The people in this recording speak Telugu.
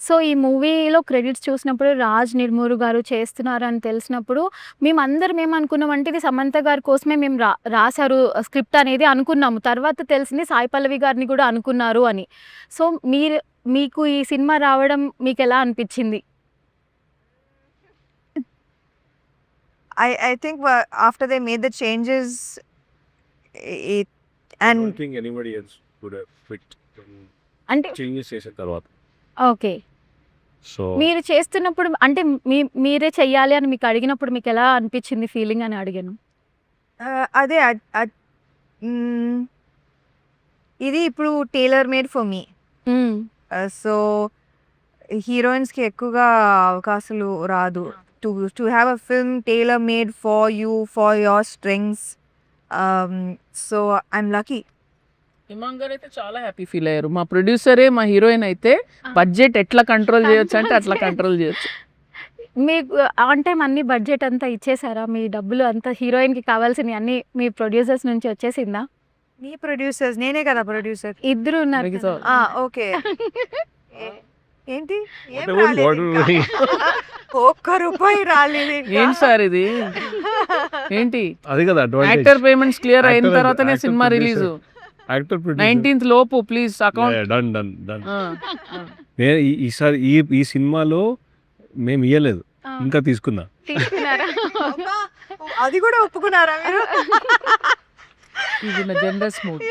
సో, ఈ మూవీలో క్రెడిట్స్ చూసినప్పుడు 'రాజ్ నిర్మూర్' గారు చేస్తున్నారని తెలిసినప్పుడు మేమందరం ఏమనుకున్నామంటే ఇది సమంత గారి కోసమే మేము రాసారు స్క్రిప్ట్ అనేది అనుకున్నాము. తర్వాత తెలిసింది సాయి పల్లవి గారిని కూడా అనుకున్నారు అని. సో, మీకు ఈ సినిమా రావడం మీకెలా అనిపిచ్చింది? I think after they made the changes, it I and don't think anybody else would have fit అంటే changes చేసిన తర్వాత. ఓకే. సో మీరు చేస్తున్నప్పుడు అంటే మీరే చెయ్యాలి అని మీకు అడిగినప్పుడు మీకెలా అనిపిచ్చింది ఫీలింగ్ అని అడిగాను? అదే ఇది ఇప్పుడు టైలర్ మేడ్ ఫర్ మీ. హ్మ్. సో హీరోయిన్స్‌కి ఎక్కువగా అవకాశాలు రాదు. To have a film tailor made for you, for your strengths. So I'm lucky. ఇమాన్ గారు అయితే చాలా హ్యాపీ ఫీల్ అయ్యారు. మా ప్రొడ్యూసరే మా హీరోయిన్ అయితే బడ్జెట్ ఎట్లా కంట్రోల్ చేయొచ్చు అంటే అట్లా కంట్రోల్ చేయొచ్చు. మీకు ఆన్ టైమ్ అన్ని బడ్జెట్ అంతా ఇచ్చేసారా? మీ డబ్బులు అంతా హీరోయిన్‌కి కావాల్సినవి అన్నీ మీ ప్రొడ్యూసర్స్ నుంచి వచ్చేసిందా? మీ ప్రొడ్యూసర్స్ నేనే కదా ప్రొడ్యూసర్. ఇద్దరు ఉన్నారు మిగతా కదా! ఓకే. ఏంటి? ఏం Whatever రాలేదు order ఇంకా. ఒక్క రూపాయి రాలేదు ఇంకా. ఏంటి సార్ ఇది? ఏంటి? అది కదా అడ్వాంటేజ్. యాక్టర్ పేమెంట్స్ క్లియర్ అయిన Actor- తర్వాతనే actor cinema producer. Release. Actor 19th లోపు ప్లీజ్ అకౌంట్. డన్. నేను ఈసారి ఈ సినిమాలో మేము ఇయ్యలేదు, ఆ. ఇంకా తీసుకున్నా. తీసుకున్నారా? అబ్బా, అది కూడా ఒప్పుకున్నారా మీరు? ఇది నా జనరస్ మూడ్.